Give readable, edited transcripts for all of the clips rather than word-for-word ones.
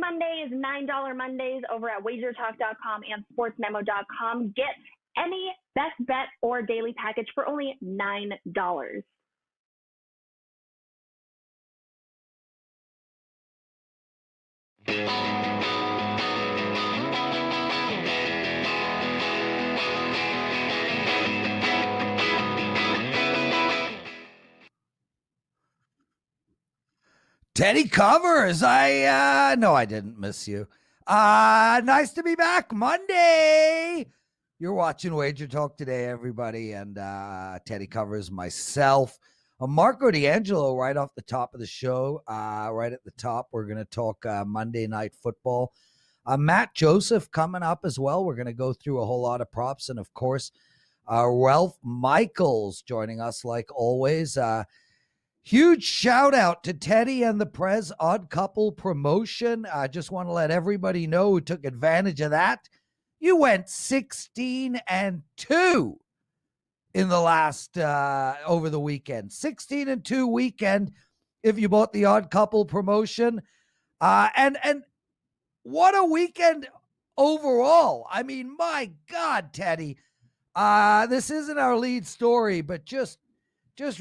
Mondays, $9 Mondays over at WagerTalk.com and SportsMemo.com. Get any best bet or daily package for only $9. Teddy covers. No, I didn't miss you. Nice to be back Monday. You're watching Wager Talk Today, everybody, and Teddy covers myself. Marco D'Angelo right off the top of the show. Right at the top, we're going to talk Monday Night Football. Matt Joseph coming up as well. We're going to go through a whole lot of props, and of course, Ralph Michaels joining us like always. Huge shout out to Teddy and the Prez Odd Couple promotion. I just want to let everybody know who took advantage of that. You went 16-2 in the last over the weekend. 16-2 weekend if you bought the Odd Couple promotion. And what a weekend overall. I mean, my God, Teddy. This isn't our lead story, but just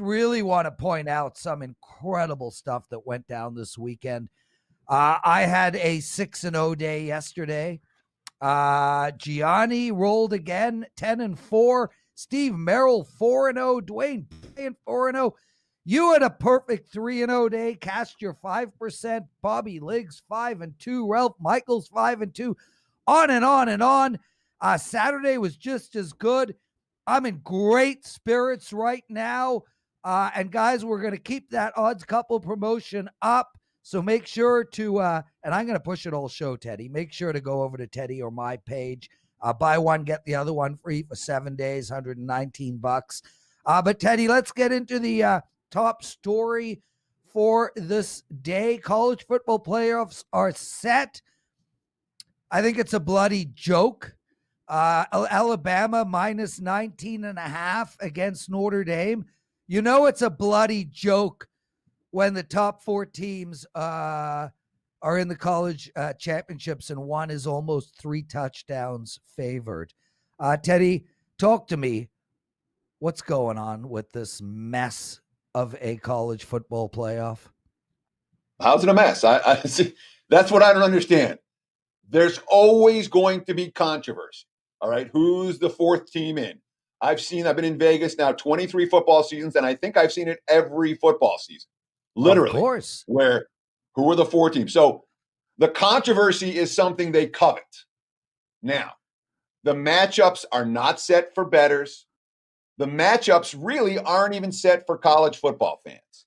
really want to point out some incredible stuff that went down this weekend. I had a 6-0 day yesterday. Gianni rolled again, 10-4. Steve Merrill, 4-0. Dwayne Payne, 4-0. You had a perfect 3-0 day. Cast your 5%. Bobby Liggs, 5-2. Ralph Michaels, 5-2. On and on and on. Saturday was just as good. I'm in great spirits right now. And guys, we're going to keep that odds couple promotion up. So make sure to, and I'm going to push it all show, Teddy. Make sure to go over to Teddy or my page. Buy one, get the other one free for 7 days, $119. But Teddy, let's get into the top story for this day. College football playoffs are set. I think it's a bloody joke. Alabama minus 19.5 against Notre Dame. You know it's a bloody joke when the top 4 teams are in the college championships and one is almost 3 touchdowns favored. Teddy, talk to me. What's going on with this mess of a college football playoff? How's it a mess? I see. That's what I don't understand. There's always going to be controversy. All right. Who's the 4th team in? I've been in Vegas now 23 football seasons, and I think I've seen it every football season. Literally. Of course. Who are the 4 teams? So the controversy is something they covet. Now, the matchups are not set for bettors. The matchups really aren't even set for college football fans.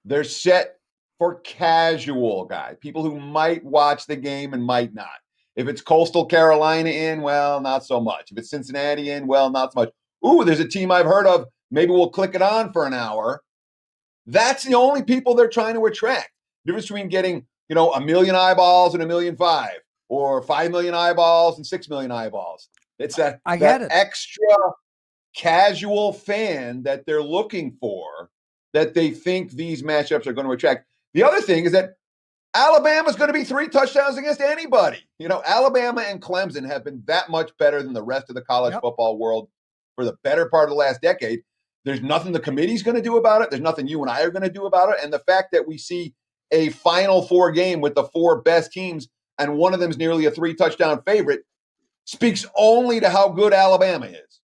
They're set for casual guys, people who might watch the game and might not. If it's Coastal Carolina in, well, not so much. If it's Cincinnati in, well, not so much. Ooh, there's a team I've heard of. Maybe we'll click it on for an hour. That's the only people they're trying to attract. The difference between getting, 1 million eyeballs and 1.5 million, or 5 million eyeballs and 6 million eyeballs. It's that extra casual fan that they're looking for that they think these matchups are going to attract. The other thing is that Alabama's going to be 3 touchdowns against anybody. Alabama and Clemson have been that much better than the rest of the college football world for the better part of the last decade. There's nothing the committee's going to do about it. There's nothing you and I are going to do about it. And the fact that we see a Final Four game with the 4 best teams and one of them is nearly a 3-touchdown favorite speaks only to how good Alabama is.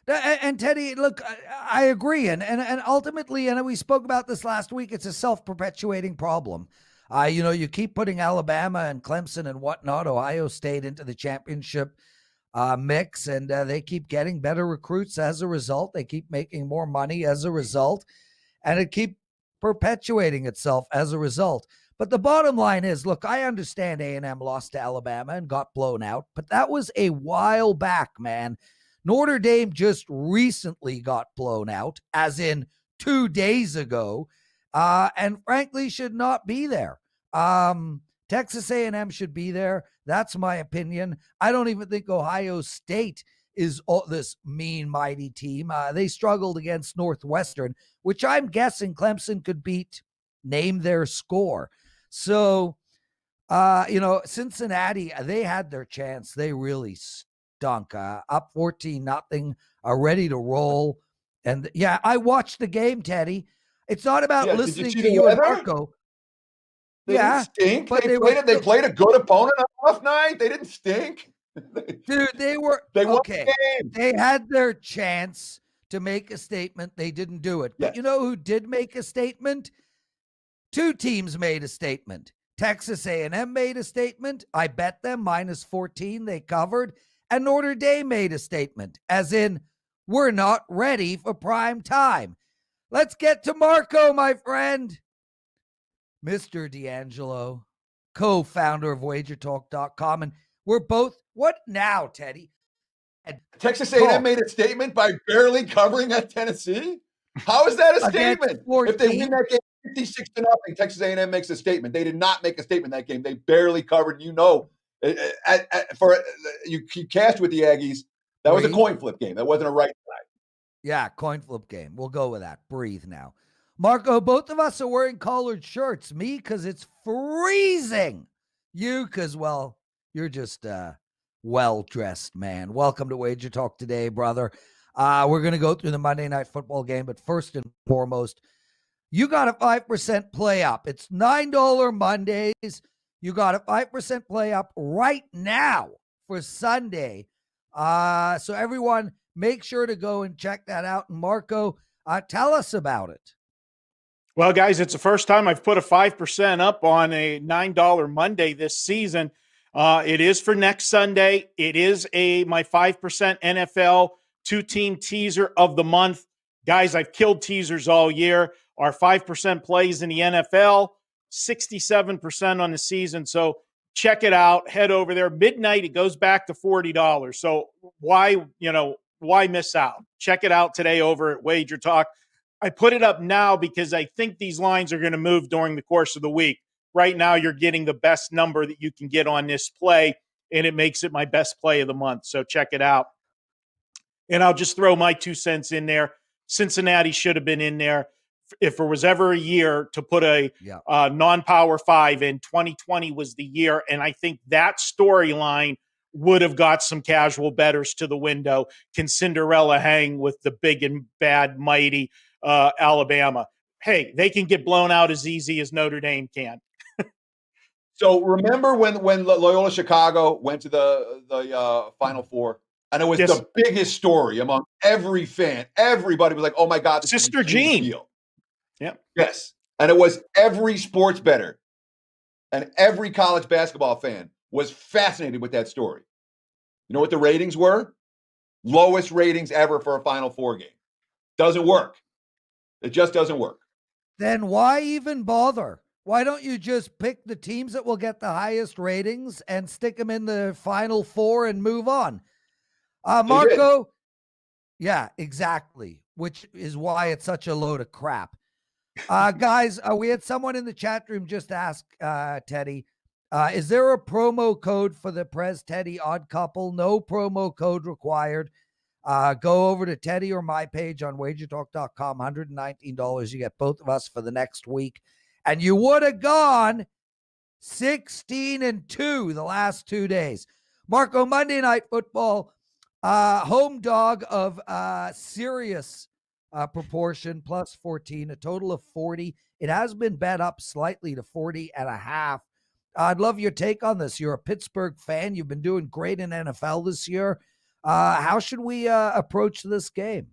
And Teddy, look, I agree. And ultimately, and we spoke about this last week, it's a self-perpetuating problem. You keep putting Alabama and Clemson and whatnot, Ohio State into the championship mix, and they keep getting better recruits as a result. They keep making more money as a result, and it keep perpetuating itself as a result. But the bottom line is, look, I understand A&M lost to Alabama and got blown out, but that was a while back, man. Notre Dame just recently got blown out, as in 2 days ago, and frankly should not be there. Texas A&M should be there. That's my opinion. I don't even think Ohio State is this mean, mighty team. They struggled against Northwestern, which I'm guessing Clemson could beat, name their score. So Cincinnati, they had their chance. They really stunk. Up 14-0, ready to roll. And yeah, I watched the game, Teddy. It's not about Yeah, did you listening see to the you and weather? Marco. They didn't Yeah, stink. but They played a good opponent on a rough night. They didn't stink. dude, they were They won the okay. game. They had their chance to make a statement. They didn't do it. But Yes. you know who did make a statement? Two teams made a statement. Texas A&M made a statement. I bet them -14. They covered. And Notre Dame made a statement, as in, we're not ready for prime time. Let's get to Marco, my friend. Mr. D'Angelo, co-founder of WagerTalk.com. And we're both, what now, Teddy? Texas A&M made a statement by barely covering at Tennessee? How is that a statement? If they win that game 56-0, Texas A&M makes a statement. They did not make a statement that game. They barely covered. You cashed with the Aggies. That was a coin flip game. That wasn't a right side. Yeah, coin flip game. We'll go with that. Breathe now. Marco, both of us are wearing collared shirts. Me, because it's freezing. You, because, well, you're just a well-dressed man. Welcome to Wager Talk Today, brother. We're going to go through the Monday Night Football game, but first and foremost, you got a 5% play up. It's $9 Mondays. You got a 5% play up right now for Sunday. So everyone, make sure to go and check that out. And Marco, tell us about it. Well, guys, it's the first time I've put a 5% up on a $9 Monday this season. It is for next Sunday. It is my 5% NFL two-team teaser of the month. Guys, I've killed teasers all year. Our 5% plays in the NFL, 67% on the season. So check it out. Head over there. Midnight, it goes back to $40. So why miss out? Check it out today over at Wager Talk. I put it up now because I think these lines are going to move during the course of the week. Right now, you're getting the best number that you can get on this play, and it makes it my best play of the month. So check it out. And I'll just throw my 2 cents in there. Cincinnati should have been in there. If there was ever a year to put a non-power 5 in, 2020 was the year. And I think that storyline would have got some casual bettors to the window. Can Cinderella hang with the big and bad, mighty Alabama? Hey, they can get blown out as easy as Notre Dame can. So remember when Loyola Chicago went to the Final Four? And it was the biggest story among every fan. Everybody was like, oh, my God. This Sister is a huge Jean. deal. Yeah. Yes. And it was every sports bettor and every college basketball fan was fascinated with that story. You know what the ratings were? Lowest ratings ever for a Final Four game. Doesn't work. It just doesn't work. Then why even bother? Why don't you just pick the teams that will get the highest ratings and stick them in the Final Four and move on? Marco, yeah, exactly, which is why it's such a load of crap. Guys, we had someone in the chat room just ask Teddy, is there a promo code for the Prez Teddy odd couple? No promo code required. Go over to Teddy or my page on wagertalk.com, $119. You get both of us for the next week. And you would have gone 16-2 the last 2 days. Marco, Monday Night Football, home dog of serious proportion, plus 14, a total of 40. It has been bet up slightly to 40.5. I'd love your take on this. You're a Pittsburgh fan. You've been doing great in NFL this year. How should we approach this game?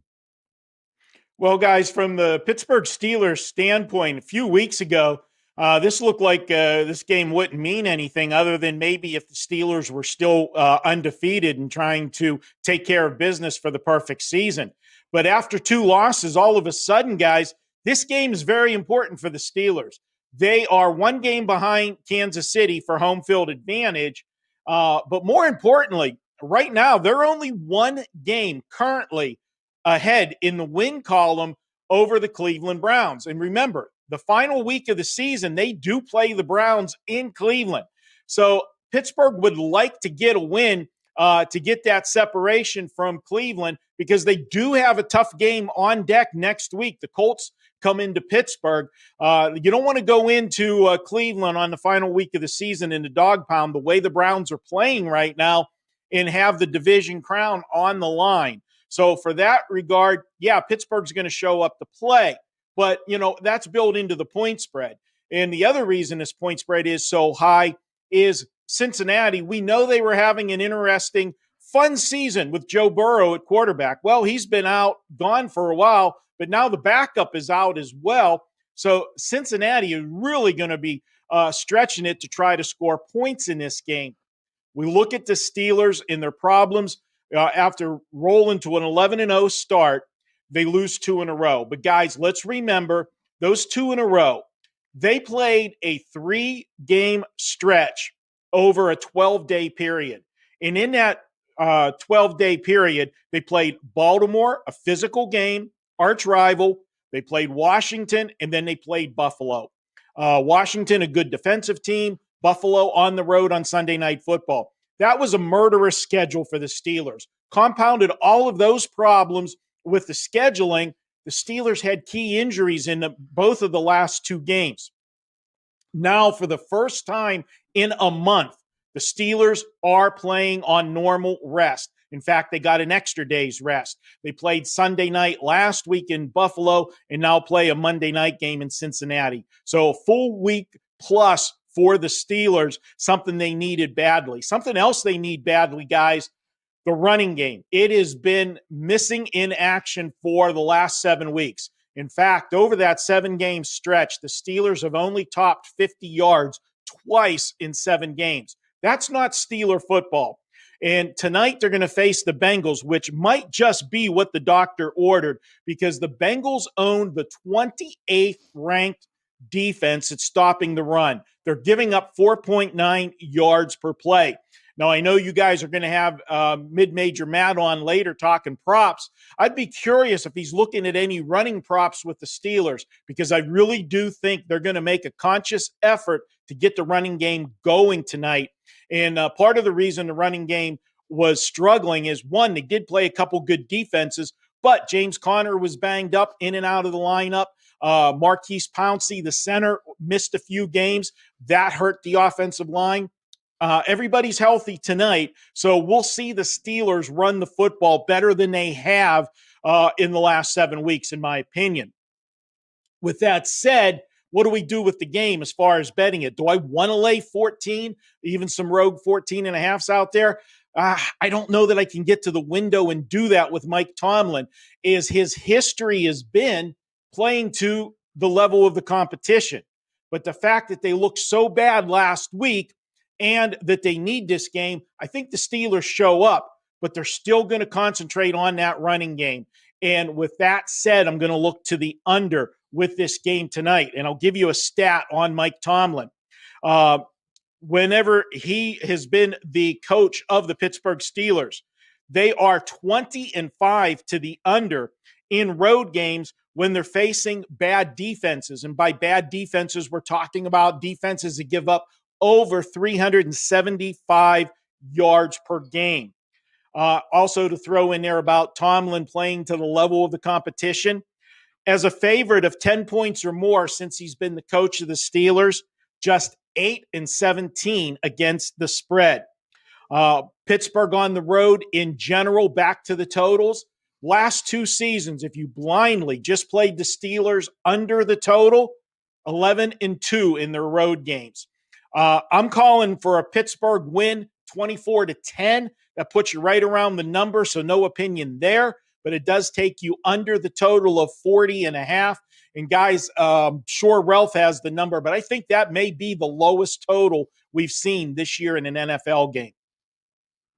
Well, guys, from the Pittsburgh Steelers standpoint, a few weeks ago, this looked like this game wouldn't mean anything other than maybe if the Steelers were still undefeated and trying to take care of business for the perfect season. But after 2 losses, all of a sudden, guys, this game is very important for the Steelers. They are 1 game behind Kansas City for home field advantage. But more importantly, right now, they're only 1 game currently ahead in the win column over the Cleveland Browns. And remember, the final week of the season, they do play the Browns in Cleveland. So Pittsburgh would like to get a win to get that separation from Cleveland because they do have a tough game on deck next week. The Colts come into Pittsburgh. You don't want to go into Cleveland on the final week of the season in the dog pound the way the Browns are playing right now and have the division crown on the line. So for that regard, yeah, Pittsburgh's going to show up to play. But, that's built into the point spread. And the other reason this point spread is so high is Cincinnati. We know they were having an interesting, fun season with Joe Burrow at quarterback. Well, he's been gone for a while, but now the backup is out as well. So Cincinnati is really going to be stretching it to try to score points in this game. We look at the Steelers and their problems after rolling to an 11-0 start. They lose 2 in a row. But guys, let's remember those 2 in a row. They played a 3-game stretch over a 12-day period. And in that 12-day period, they played Baltimore, a physical game, arch rival. They played Washington, and then they played Buffalo. Washington, a good defensive team. Buffalo on the road on Sunday Night Football. That was a murderous schedule for the Steelers. Compounded all of those problems with the scheduling. The Steelers had key injuries in both of the last 2 games. Now, for the first time in a month, the Steelers are playing on normal rest. In fact, they got an extra day's rest. They played Sunday night last week in Buffalo and now play a Monday night game in Cincinnati. So a full week plus for the Steelers, something they needed badly. Something else they need badly, guys, the running game. It has been missing in action for the last 7 weeks. In fact, over that 7-game stretch, the Steelers have only topped 50 yards twice in 7 games. That's not Steeler football. And tonight they're going to face the Bengals, which might just be what the doctor ordered, because the Bengals own the 28th ranked defense at stopping the run. They're giving up 4.9 yards per play. Now, I know you guys are going to have mid-major Matt on later talking props. I'd be curious if he's looking at any running props with the Steelers, because I really do think they're going to make a conscious effort to get the running game going tonight. And part of the reason the running game was struggling is, one, they did play a couple good defenses, but James Conner was banged up in and out of the lineup. Marquise Pouncey, the center, missed a few games. That hurt the offensive line. Everybody's healthy tonight, so we'll see the Steelers run the football better than they have in the last 7 weeks, in my opinion. With that said, what do we do with the game as far as betting it? Do I want to lay 14, even some rogue 14.5s out there? I don't know that I can get to the window and do that with Mike Tomlin, as his history has been playing to the level of the competition. But the fact that they looked so bad last week and that they need this game, I think the Steelers show up, but they're still going to concentrate on that running game. And with that said, I'm going to look to the under with this game tonight. And I'll give you a stat on Mike Tomlin. Whenever he has been the coach of the Pittsburgh Steelers, they are 20-5 to the under in road games when they're facing bad defenses. And by bad defenses, we're talking about defenses that give up over 375 yards per game. Also to throw in there about Tomlin playing to the level of the competition. As a favorite of 10 points or more since he's been the coach of the Steelers, just 8-17 against the spread. Pittsburgh on the road in general, back to the totals. Last 2 seasons, if you blindly just played the Steelers under the total, 11-2 in their road games. I'm calling for a Pittsburgh win, 24-10. That puts you right around the number, so no opinion there. But it does take you under the total of 40.5. And guys, sure, Ralph has the number, but I think that may be the lowest total we've seen this year in an NFL game.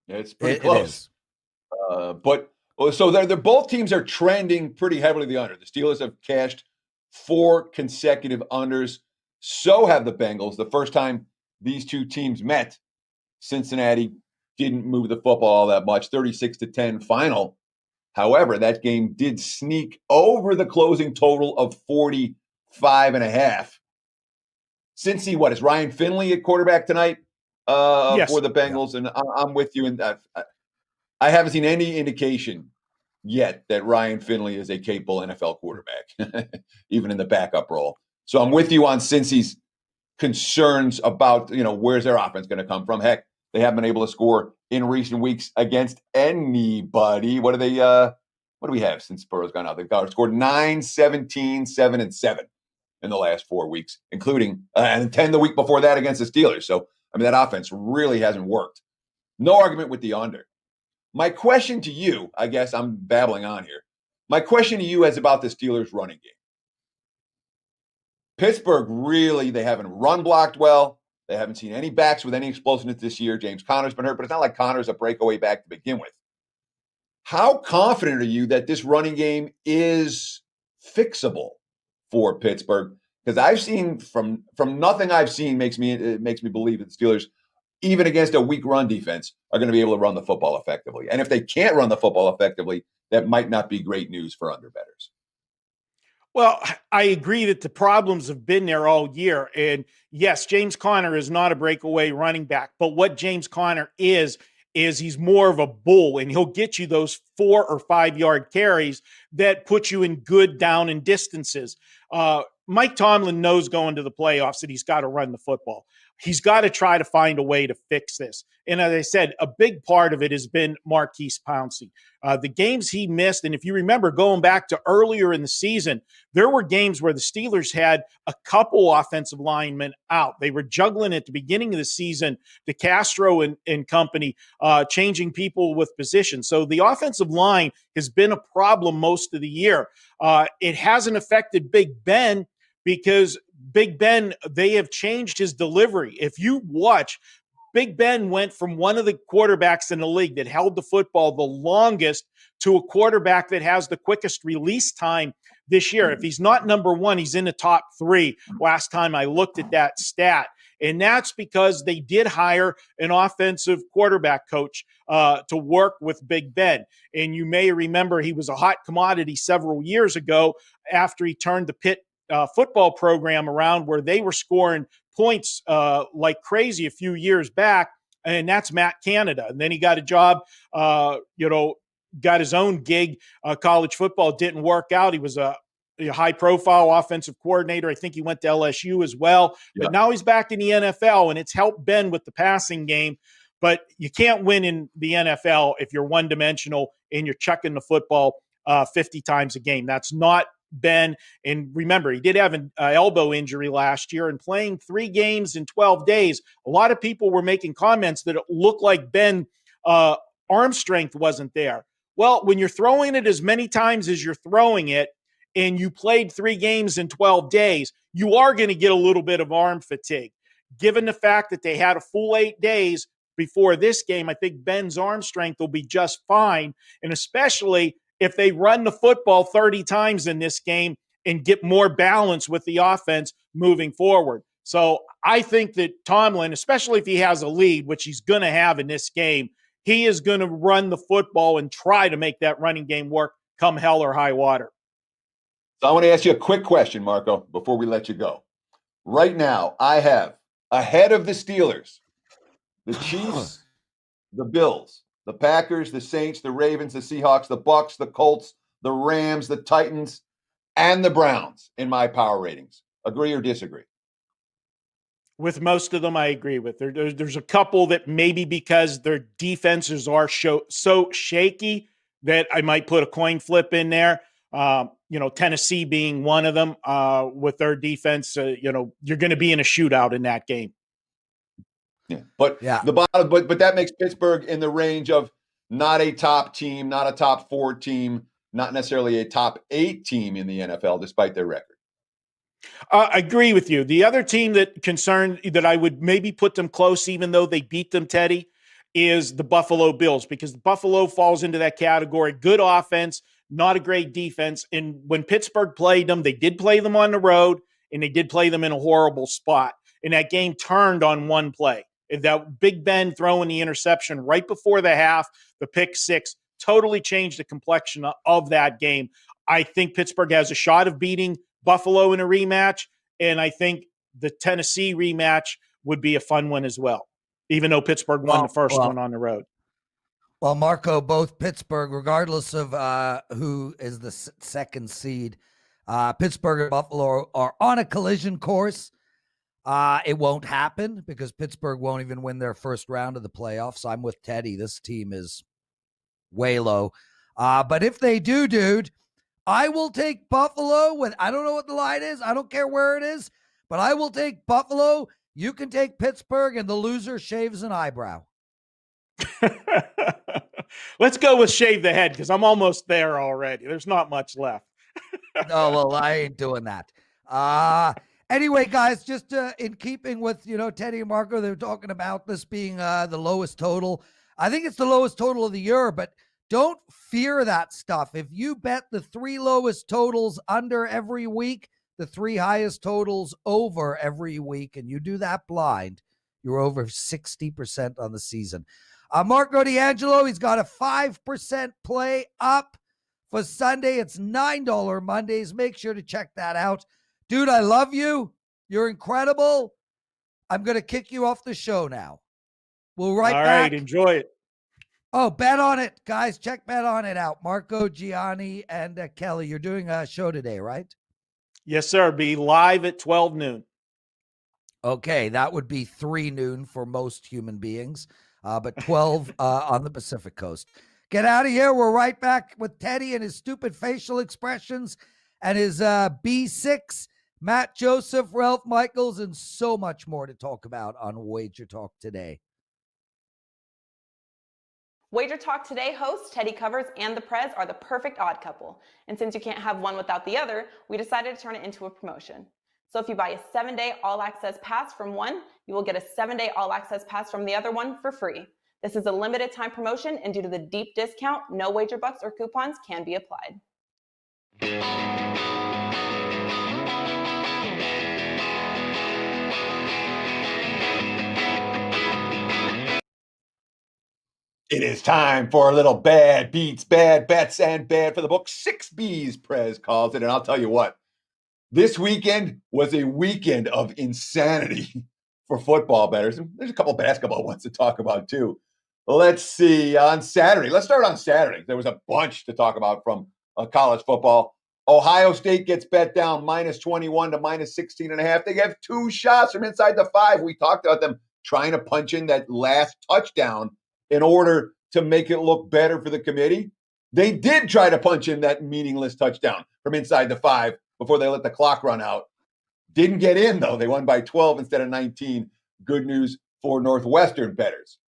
Yeah, it's pretty close. So they're both teams are trending pretty heavily the under. The Steelers have cashed 4 consecutive unders. So have the Bengals. The first time these two teams met, Cincinnati didn't move the football all that much, 36-10 final. However, that game did sneak over the closing total of 45.5. Cincy, what is Ryan Finley at quarterback tonight Yes. for the Bengals? Yeah. And I'm with you. And I haven't seen any indication yet that Ryan Finley is a capable NFL quarterback, even in the backup role. So I'm with you on Cincy's concerns about, where's their offense going to come from? Heck, they haven't been able to score in recent weeks against anybody. What do we have since Burrow's gone out? They've scored 9, 17, 7, and 7 in the last 4 weeks, including and 10 the week before that against the Steelers. So, that offense really hasn't worked. No argument with the under. My question to you, I guess I'm babbling on here. My question to you is about the Steelers running game. Pittsburgh, really, they haven't run blocked well. They haven't seen any backs with any explosiveness this year. James Conner's been hurt, but it's not like Conner's a breakaway back to begin with. How confident are you that this running game is fixable for Pittsburgh? Because I've seen from nothing I've seen makes me believe that the Steelers, even against a weak run defense, are going to be able to run the football effectively. And if they can't run the football effectively, that might not be great news for underbettors. Well, I agree that the problems have been there all year. And yes, James Conner is not a breakaway running back, but what James Conner is he's more of a bull, and he'll get you those 4 or 5 yard carries that put you in good down and distances. Mike Tomlin knows going to the playoffs that he's got to run the football. He's got to try to find a way to fix this. And as I said, a big part of it has been Marquise Pouncey. The games he missed, and if you remember going back to earlier in the season, there were games where the Steelers had a couple offensive linemen out. They were juggling at the beginning of the season, DeCastro and company, changing people with position. So the offensive line has been a problem most of the year. It hasn't affected Big Ben because Big Ben, they have changed his delivery. If you watch, Big Ben went from one of the quarterbacks in the league that held the football the longest to a quarterback that has the quickest release time this year. If he's not number one, he's in the top 3 last time I looked at that stat. And that's because they did hire an offensive quarterback coach to work with Big Ben. And you may remember he was a hot commodity several years ago after he turned the Pitt football program around, where they were scoring points like crazy a few years back, and that's Matt Canada. And then he got a job, got his own gig. College football didn't work out. He was a high-profile offensive coordinator. I think he went to LSU as well. Yeah. But now he's back in the NFL, and it's helped Ben with the passing game. But you can't win in the NFL if you're one-dimensional and you're chucking the football 50 times a game. That's not Ben. And remember, he did have an elbow injury last year, and playing 3 games in 12 days, a lot of people were making comments that it looked like Ben arm strength wasn't there. Well, when you're throwing it as many times as you're throwing it, and you played 3 games in 12 days, you are going to get a little bit of arm fatigue. Given the fact that they had a full 8 days before this game, I think Ben's arm strength will be just fine, and especially if they run the football 30 times in this game and get more balance with the offense moving forward. So I think that Tomlin, especially if he has a lead, which he's going to have in this game, he is going to run the football and try to make that running game work come hell or high water. So I want to ask you a quick question, Marco, before we let you go. Right now, I have ahead of the Steelers, the Chiefs, the Bills, the Packers, the Saints, the Ravens, the Seahawks, the Bucks, the Colts, the Rams, the Titans, and the Browns in my power ratings. Agree or disagree? With most of them, I agree with. There's a couple that maybe because their defenses are so shaky that I might put a coin flip in there. Tennessee being one of them with their defense. You're going to be in a shootout in that game. Yeah, but that makes Pittsburgh in the range of not a top team, not a top 4 team, not necessarily a top 8 team in the NFL, despite their record. I agree with you. The other team that I would maybe put them close, even though they beat them, Teddy, is the Buffalo Bills, because Buffalo falls into that category. Good offense, not a great defense. And when Pittsburgh played them, they did play them on the road, and they did play them in a horrible spot. And that game turned on one play. That Big Ben throwing the interception right before the half, the pick 6, totally changed the complexion of that game. I think Pittsburgh has a shot of beating Buffalo in a rematch, and I think the Tennessee rematch would be a fun one as well, even though Pittsburgh won the first one on the road. Well, Marco, both Pittsburgh, regardless of who is the second seed, Pittsburgh and Buffalo are on a collision course. It won't happen because Pittsburgh won't even win their first round of the playoffs. I'm with Teddy. This team is way low. But if they do, dude, I will take Buffalo I don't know what the line is. I don't care where it is, but I will take Buffalo. You can take Pittsburgh, and the loser shaves an eyebrow. Let's go with shave the head because I'm almost there already. There's not much left. No, well, I ain't doing that. Anyway, guys, just in keeping with, Teddy and Marco, they were talking about this being the lowest total. I think it's the lowest total of the year, but don't fear that stuff. If you bet the 3 lowest totals under every week, the 3 highest totals over every week, and you do that blind, you're over 60% on the season. Marco D'Angelo, he's got a 5% play up for Sunday. It's $9 Mondays. Make sure to check that out. Dude, I love you. You're incredible. I'm going to kick you off the show now. We'll right back. All right, enjoy it. Oh, bet on it. Guys, check Bet on it out. Marco, Gianni, and Kelly, you're doing a show today, right? Yes, sir. Be live at 12 noon. Okay, that would be 3 noon for most human beings, but 12 on the Pacific Coast. Get out of here. We're right back with Teddy and his stupid facial expressions and his B6, Matt Joseph, Ralph Michaels, and so much more to talk about on WagerTalk Today. WagerTalk Today hosts Teddy Covers and the Prez are the perfect odd couple. And since you can't have one without the other, we decided to turn it into a promotion. So if you buy a 7-day all-access pass from one, you will get a 7-day all-access pass from the other one for free. This is a limited time promotion, and due to the deep discount, no wager bucks or coupons can be applied. It is time for a little bad beats, bad bets, and bad for the book. 6 Bs, Prez calls it. And I'll tell you what, this weekend was a weekend of insanity for football bettors. There's a couple basketball ones to talk about, too. Let's see. On Saturday, let's start on Saturday. There was a bunch to talk about from college football. Ohio State gets bet down -21 to -16.5. They have 2 shots from inside the 5. We talked about them trying to punch in that last touchdown in order to make it look better for the committee. They did try to punch in that meaningless touchdown from inside the 5 before they let the clock run out. Didn't get in, though. They won by 12 instead of 19. Good news for Northwestern bettors.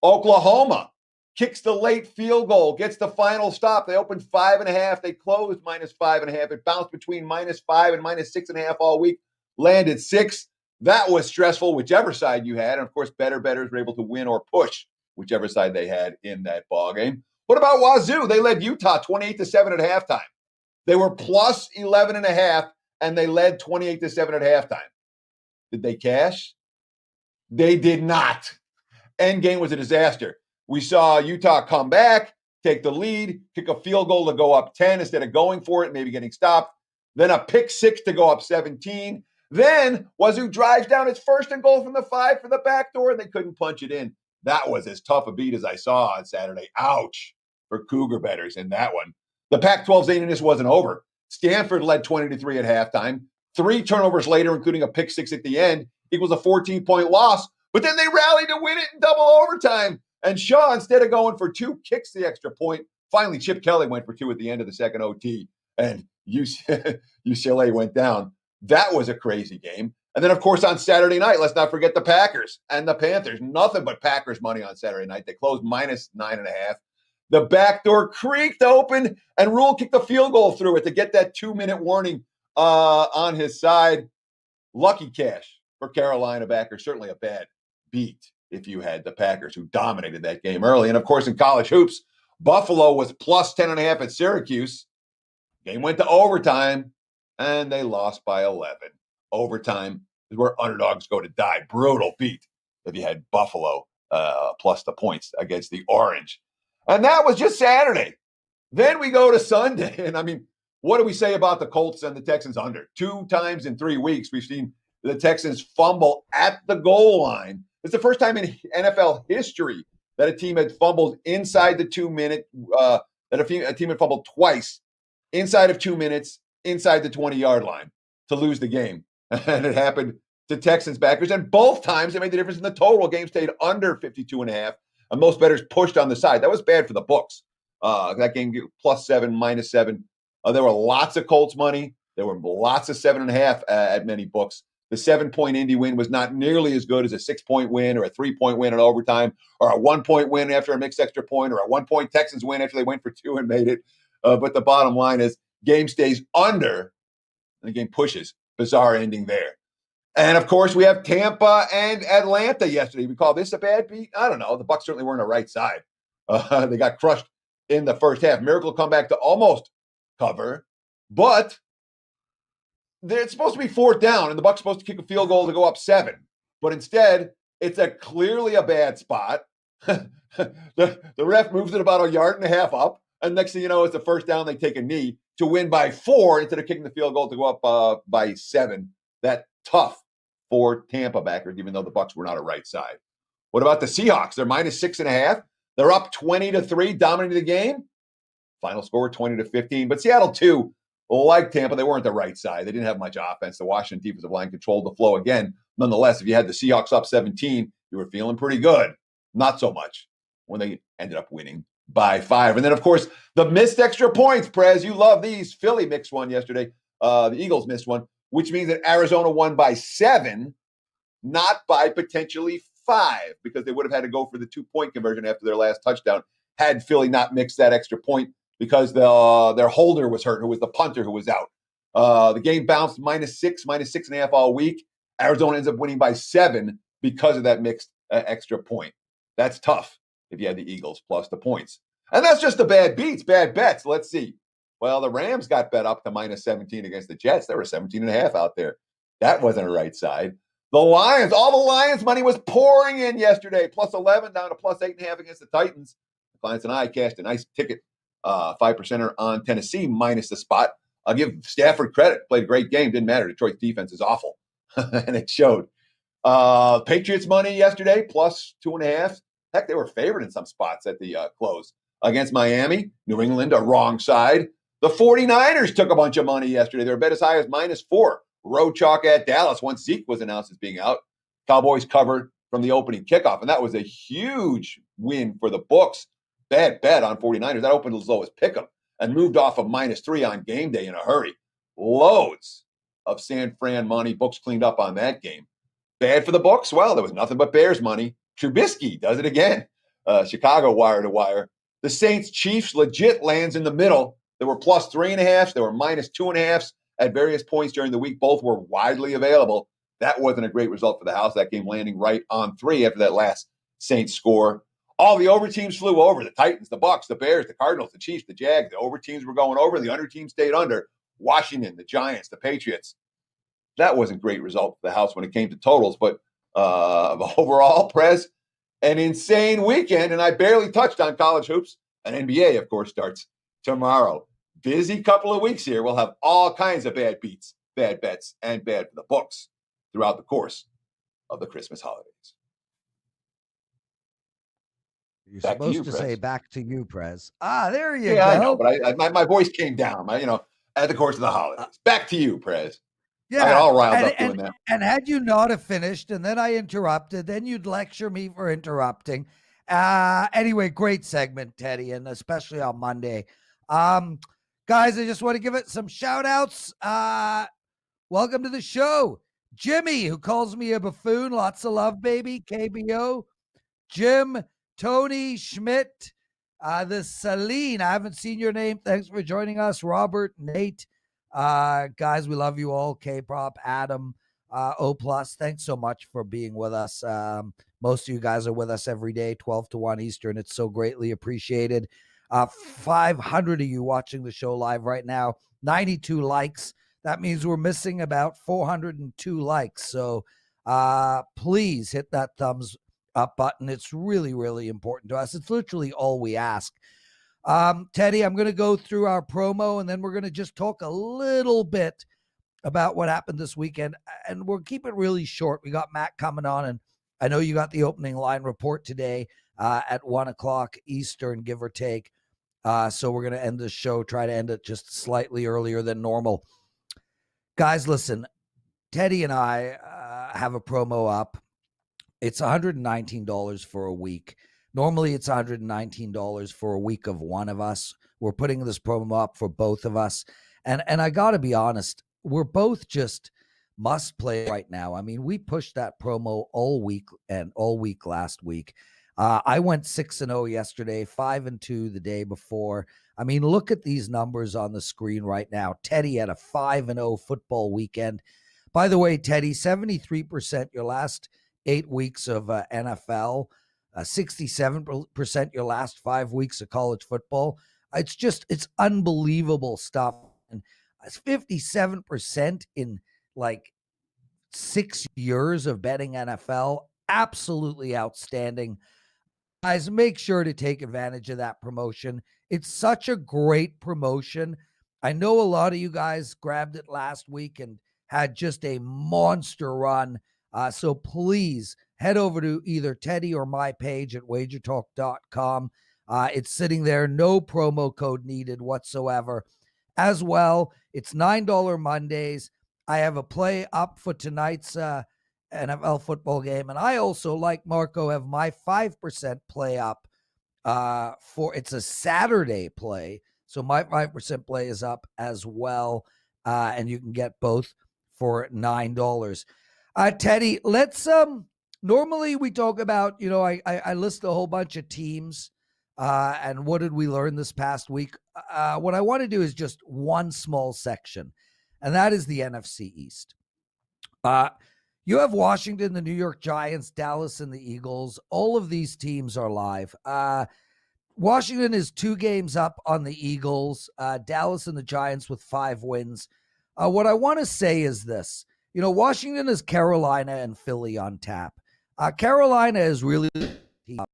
Oklahoma kicks the late field goal, gets the final stop. They opened 5.5. They closed -5.5. It bounced between -5 and -6.5 all week, landed 6. That was stressful, whichever side you had. And, of course, bettors were able to win or push whichever side they had in that ball game. What about Wazoo? They led Utah 28-7 at halftime. They were plus 11.5, and they led 28-7 at halftime. Did they cash? They did not. Endgame was a disaster. We saw Utah come back, take the lead, kick a field goal to go up 10 instead of going for it, maybe getting stopped. Then a pick 6 to go up 17. Then Wazoo drives down its 1st and goal from the 5 for the back door, and they couldn't punch it in. That was as tough a beat as I saw on Saturday. Ouch for Cougar bettors in that one. The Pac-12's zaniness wasn't over. Stanford led 20-3 at halftime. 3 turnovers later, including a pick 6 at the end, equals a 14-point loss. But then they rallied to win it in double overtime. And Shaw, instead of going for 2, kicks the extra point. Finally, Chip Kelly went for 2 at the end of the second OT. And UCLA went down. That was a crazy game. And then, of course, on Saturday night, let's not forget the Packers and the Panthers. Nothing but Packers money on Saturday night. They closed -9.5. The back door creaked open, and Rule kicked the field goal through it to get that 2-minute warning on his side. Lucky cash for Carolina backers. Certainly a bad beat if you had the Packers, who dominated that game early. And, of course, in college hoops, Buffalo was plus 10.5 at Syracuse. Game went to overtime, and they lost by 11. Overtime is where underdogs go to die. Brutal beat if you had Buffalo plus the points against the Orange. And that was just Saturday. Then we go to Sunday. And, I mean, what do we say about the Colts and the Texans under? 2 times in 3 weeks, we've seen the Texans fumble at the goal line. It's the first time in NFL history that a team had fumbled inside the 2-minute, that a team had fumbled twice inside of 2 minutes, inside the 20-yard line to lose the game. And it happened to Texans backers. And both times it made the difference in the total. Game stayed under 52.5. And most bettors pushed on the side. That was bad for the books. That game +7, -7. There were lots of Colts money. There were lots of 7.5 at many books. The 7-point Indy win was not nearly as good as a 6-point win or a 3-point win in overtime or a 1-point win after a mixed extra point or a 1-point Texans win after they went for 2 and made it. But the bottom line is game stays under and the game pushes. Bizarre ending there. And, of course, we have Tampa and Atlanta yesterday. We call this a bad beat? I don't know. The Bucs certainly weren't on the right side. They got crushed in the first half. Miracle comeback to almost cover. But it's supposed to be 4th down, and the Bucs supposed to kick a field goal to go up 7. But instead, it's clearly a bad spot. The ref moves it about 1.5 yards up. And next thing you know, it's the 1st down. They take a knee to win by 4 instead of kicking the field goal to go up by 7. That tough for Tampa backers, even though the Bucs were not a right side. What about the Seahawks? They're -6.5. They're up 20-3, dominating the game. Final score 20-15. But Seattle too, like Tampa, they weren't the right side. They didn't have much offense. The Washington defensive line controlled the flow again. Nonetheless, if you had the Seahawks up 17, you were feeling pretty good. Not so much when they ended up winning by 5. And then, of course, the missed extra points, Prez. You love these. Philly missed one yesterday. The Eagles missed one, which means that Arizona won by 7, not by potentially 5, because they would have had to go for the 2-point conversion after their last touchdown had Philly not mixed that extra point because their holder was hurt, who was the punter who was out. The game bounced -6, -6.5 all week. Arizona ends up winning by 7 because of that mixed extra point. That's tough if you had the Eagles plus the points. And that's just the bad beats, bad bets. Let's see. Well, the Rams got bet up to -17 against the Jets. There were 17.5 out there. That wasn't a right side. The Lions, all the Lions money was pouring in yesterday, +11 down to +8.5 against the Titans. The clients and I cashed a nice ticket, 5%er on Tennessee minus the spot. I'll give Stafford credit. Played a great game. Didn't matter. Detroit's defense is awful. And it showed. Patriots money yesterday, +2.5. Heck, they were favored in some spots at the close against Miami. New England, a wrong side. The 49ers took a bunch of money yesterday. They were bet as high as -4. Road chalk at Dallas once Zeke was announced as being out. Cowboys covered from the opening kickoff, and that was a huge win for the books. Bad bet on 49ers. That opened as low as pick'em and moved off of -3 on game day in a hurry. Loads of San Fran money. Books cleaned up on that game. Bad for the books? Well, there was nothing but Bears money. Trubisky does it again. Chicago wire to wire. The Saints-Chiefs legit lands in the middle. There were +3.5. There were -2.5 at various points during the week. Both were widely available. That wasn't a great result for the house. That game landing right on 3 after that last Saints score. All the over teams flew over. The Titans, the Bucks, the Bears, the Cardinals, the Chiefs, the Jags. The over teams were going over. The under teams stayed under. Washington, the Giants, the Patriots. That wasn't a great result for the house when it came to totals. But overall, Prez, an insane weekend. And I barely touched on college hoops. And NBA, of course, starts tomorrow. Busy couple of weeks here. We'll have all kinds of bad beats, bad bets, and bad for the books throughout the course of the Christmas holidays. You're supposed to say back to you, Prez. There you go. Yeah, I know, but my voice came down, at the course of the holidays. Back to you, Prez. Yeah, I got all riled up doing that. And had you not have finished, and then I interrupted, then you'd lecture me for interrupting. Anyway, great segment, Teddy, and especially on Monday. Guys, I just want to give it some shout outs. Welcome to the show. Jimmy, who calls me a buffoon. Lots of love, baby. KBO. Jim, Tony, Schmidt, the Celine. I haven't seen your name. Thanks for joining us. Robert, Nate. Guys, we love you all. K-Prop, Adam, O+. Thanks so much for being with us. Most of you guys are with us every day, 12 to 1 Eastern. It's so greatly appreciated. 500 of you watching the show live right now, 92 likes. That means we're missing about 402 likes. So please hit that thumbs up button. It's really, really important to us. It's literally all we ask. Teddy, I'm going to go through our promo, and then we're going to just talk a little bit about what happened this weekend. And we'll keep it really short. We got Matt coming on, and I know you got the opening line report today. at 1 o'clock Eastern, give or take. So we're going to end the show, try to end it just slightly earlier than normal. Guys, listen, Teddy and I have a promo up. It's $119 for a week. Normally, it's $119 for a week of one of us. We're putting this promo up for both of us. And I got to be honest, we're both just must play right now. I mean, we pushed that promo all week and all week last week. I went 6-0 yesterday, 5-2 the day before. I mean, look at these numbers on the screen right now. Teddy had a 5-0 football weekend. By the way, Teddy, 73% your last 8 weeks of NFL, 67% your last 5 weeks of college football. It's unbelievable stuff. And it's 57% in like 6 years of betting NFL. Absolutely outstanding. Guys, make sure to take advantage of that promotion. It's such a great promotion. I know a lot of you guys grabbed it last week and had just a monster run. So please head over to either Teddy or my page at WagerTalk.com. It's sitting there. No promo code needed whatsoever. As well, it's $9 Mondays. I have a play up for tonight's NFL football game. And I also, like Marco, have my 5% play up for it's a Saturday play. So my 5% play is up as well. And you can get both for $9. Teddy, let's normally we talk about, I list a whole bunch of teams and what did we learn this past week? What I want to do is just one small section, and that is the NFC East. You have Washington, the New York Giants, Dallas, and the Eagles. All of these teams are live. Washington is 2 games up on the Eagles, Dallas and the Giants with 5 wins. What I want to say is this. Washington is Carolina and Philly on tap. Carolina is really tough.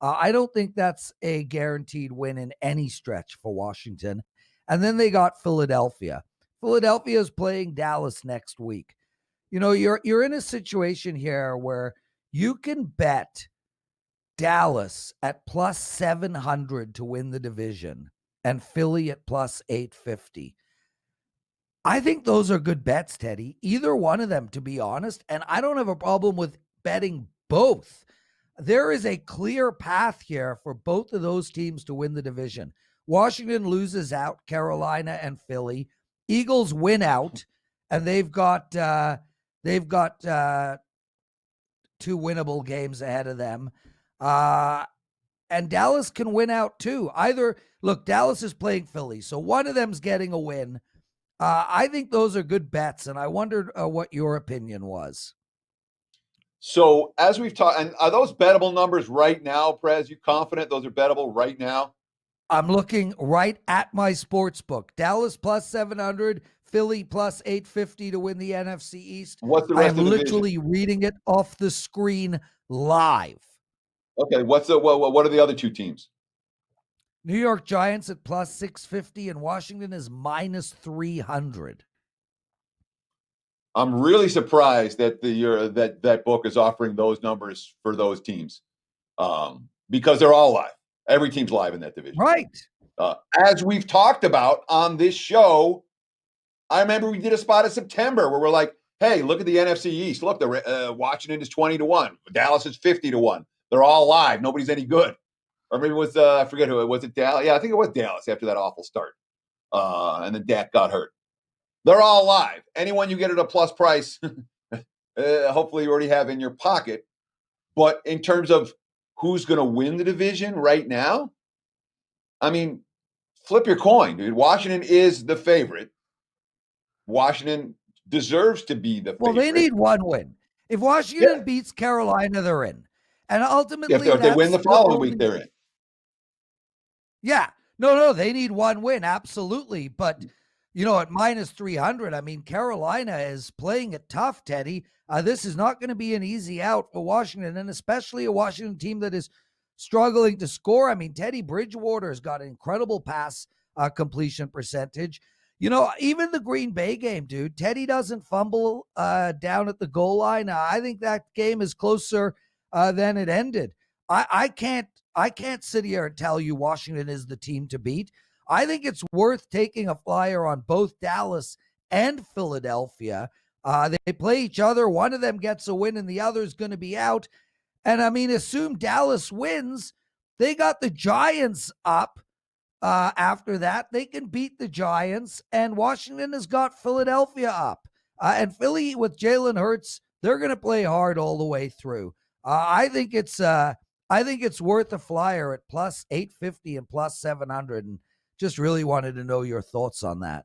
I don't think that's a guaranteed win in any stretch for Washington. And then they got Philadelphia. Philadelphia is playing Dallas next week. You're in a situation here where you can bet Dallas at plus 700 to win the division and Philly at plus 850. I think those are good bets, Teddy. Either one of them, to be honest. And I don't have a problem with betting both. There is a clear path here for both of those teams to win the division. Washington loses out, Carolina and Philly. Eagles win out, and they've got 2 winnable games ahead of them. And Dallas can win out too. Dallas is playing Philly, so one of them's getting a win. I think those are good bets, and I wondered what your opinion was. So as we've talked, and are those bettable numbers right now, Prez? You confident those are bettable right now? I'm looking right at my sports book. Dallas plus 700, Philly plus 850 to win the NFC East. What's the rest of the division? I'm literally reading it off the screen live. Okay, what are the other 2 teams? New York Giants at plus 650 and Washington is minus 300. I'm really surprised that that book is offering those numbers for those teams because they're all live. Every team's live in that division. Right. As we've talked about on this show, I remember we did a spot in September where we're like, hey, look at the NFC East. Look, the Washington is 20-1. Dallas is 50-1. They're all live. Nobody's any good. Or maybe it was, I forget who it was. It Dallas? Yeah, I think it was Dallas after that awful start. And then Dak got hurt. They're all live. Anyone you get at a plus price, hopefully you already have in your pocket. But in terms of who's going to win the division right now, I mean, flip your coin, dude. Washington is the favorite. Washington deserves to be the favorite. Well, they need one win. If Washington beats Carolina, they're in. And ultimately, if they win the following week, they're in. Yeah. No, they need one win. Absolutely. But, at minus 300, I mean, Carolina is playing it tough, Teddy. This is not going to be an easy out for Washington, and especially a Washington team that is struggling to score. I mean, Teddy Bridgewater has got an incredible pass completion percentage. Even the Green Bay game, dude, Teddy doesn't fumble down at the goal line. I think that game is closer than it ended. I can't sit here and tell you Washington is the team to beat. I think it's worth taking a flyer on both Dallas and Philadelphia. They play each other. One of them gets a win and the other is going to be out. And I mean, assume Dallas wins. They got the Giants up. After that, they can beat the Giants, and Washington has got Philadelphia up. And Philly with Jalen Hurts, they're going to play hard all the way through. I think it's worth a flyer at plus 850 and plus 700, and just really wanted to know your thoughts on that.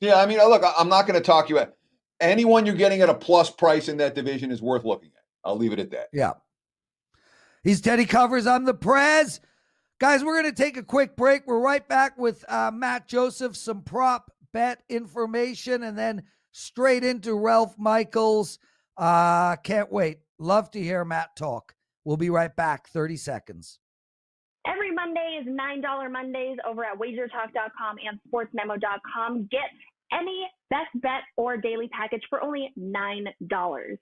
Yeah, I mean, look, I'm not going to talk you at anyone you're getting at a plus price in that division is worth looking at. I'll leave it at that. Yeah. He's Teddy Covers. I'm the Prez. Guys, we're going to take a quick break. We're right back with Matt Joseph, some prop bet information, and then straight into Ralph Michaels. Can't wait. Love to hear Matt talk. We'll be right back. 30 seconds. Every Monday is $9 Mondays over at WagerTalk.com and SportsMemo.com. Get any best bet or daily package for only $9.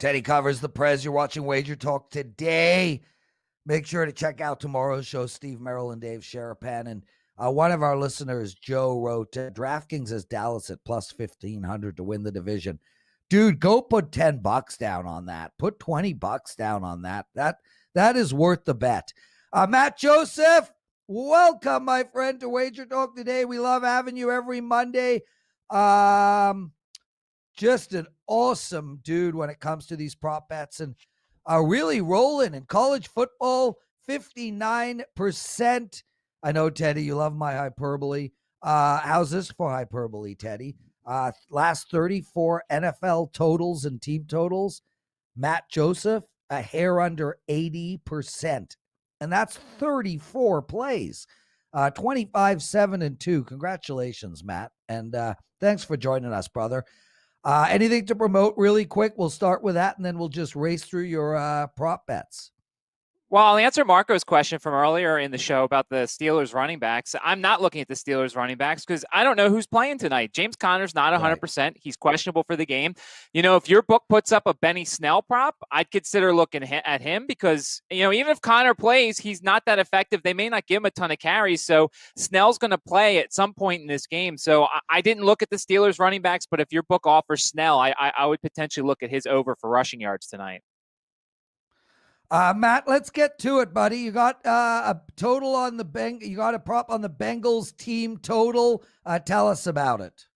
Teddy Covers the Prez. You're watching Wager Talk today. Make sure to check out tomorrow's show. Steve Merrill and Dave Sharapan. And one of our listeners, Joe, wrote, DraftKings has Dallas at plus 1,500 to win the division. Dude, go put $10 down on that. Put $20 down on that. That is worth the bet. Matt Joseph, welcome, my friend, to Wager Talk today. We love having you every Monday. Just an awesome dude when it comes to these prop bets, and really rolling in college football, 59%. I know, Teddy, you love my hyperbole. How's this for hyperbole, Teddy? Last 34 NFL totals and team totals, Matt Joseph, a hair under 80%. And that's 34 plays. 25, 7, and 2. Congratulations, Matt. And thanks for joining us, brother. Anything to promote really quick? We'll start with that, and then we'll just race through your prop bets. Well, I'll answer Marco's question from earlier in the show about the Steelers running backs. I'm not looking at the Steelers running backs because I don't know who's playing tonight. James Conner's not 100%. Right. He's questionable for the game. You know, if your book puts up a Benny Snell prop, I'd consider looking at him because, you know, even if Conner plays, he's not that effective. They may not give him a ton of carries. So Snell's going to play at some point in this game. So I didn't look at the Steelers running backs, but if your book offers Snell, I would potentially look at his over for rushing yards tonight. Matt, let's get to it, buddy. You got a total on the you got a prop on the Bengals team total. Tell us about it.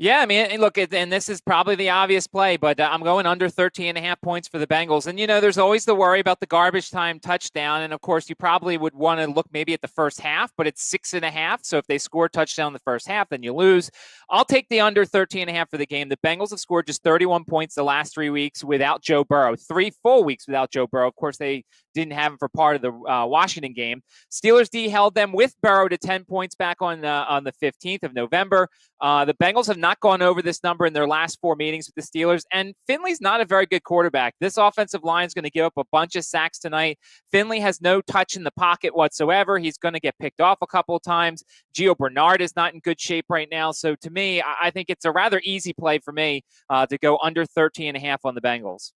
Yeah, I mean, look, and this is probably the obvious play, but I'm going under 13.5 points for the Bengals. And, you know, there's always the worry about the garbage time touchdown. And, of course, you probably would want to look maybe at the first half, but it's 6.5. So if they score a touchdown in the first half, then you lose. I'll take the under 13.5 for the game. The Bengals have scored just 31 points the last 3 weeks without Joe Burrow. 3 full weeks without Joe Burrow. Of course, they didn't have him for part of the Washington game. Steelers D held them with Burrow to 10 points back on the 15th of November. The Bengals have not gone over this number in their last 4 meetings with the Steelers, and Finley's not a very good quarterback. This offensive line is going to give up a bunch of sacks tonight. Finley has no touch in the pocket whatsoever. He's going to get picked off a couple of times. Gio Bernard is not in good shape right now. So to me, I think it's a rather easy play for me to go under 13.5 on the Bengals.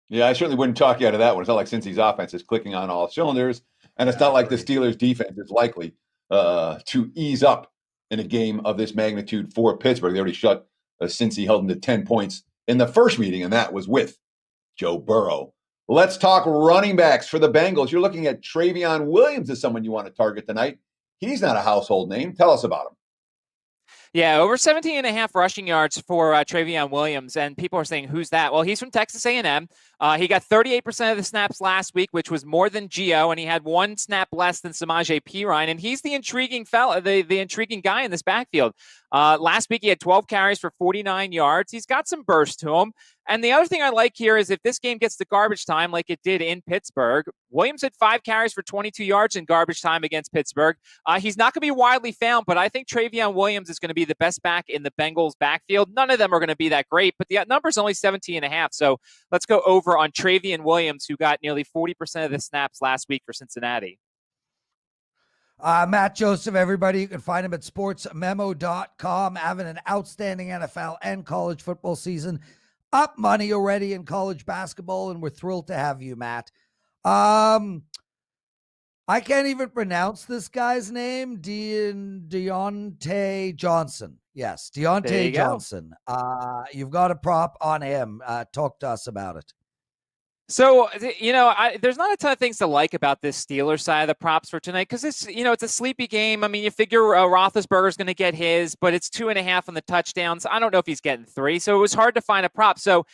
Yeah, I certainly wouldn't talk you out of that one. It's not like Cincy's offense is clicking on all cylinders, and it's not like the Steelers' defense is likely to ease up in a game of this magnitude for Pittsburgh. They already shut Cincy, held them to 10 points in the first meeting, and that was with Joe Burrow. Let's talk running backs for the Bengals. You're looking at Travion Williams as someone you want to target tonight. He's not a household name. Tell us about him. Yeah, over 17.5 rushing yards for Travion Williams, and people are saying, who's that? Well, he's from Texas A&M. He got 38% of the snaps last week, which was more than Gio, and he had 1 snap less than Samaje Perine, and he's the intriguing fella, the intriguing guy in this backfield. Last week, he had 12 carries for 49 yards. He's got some burst to him. And the other thing I like here is if this game gets to garbage time like it did in Pittsburgh, Williams had 5 carries for 22 yards in garbage time against Pittsburgh. He's not going to be widely found, but I think Travion Williams is going to be the best back in the Bengals backfield. None of them are going to be that great, but the number's only 17.5. So let's go over on Travion Williams, who got nearly 40% of the snaps last week for Cincinnati. Matt Joseph, everybody, you can find him at sportsmemo.com, having an outstanding NFL and college football season. Up money already in college basketball, and we're thrilled to have you, Matt. I can't even pronounce this guy's name, Deontay Johnson. Yes, Deontay Johnson. You've got a prop on him. Talk to us about it. So, there's not a ton of things to like about this Steelers side of the props for tonight because it's a sleepy game. I mean, you figure Roethlisberger's going to get his, but it's 2.5 on the touchdowns. I don't know if he's getting 3, so it was hard to find a prop. So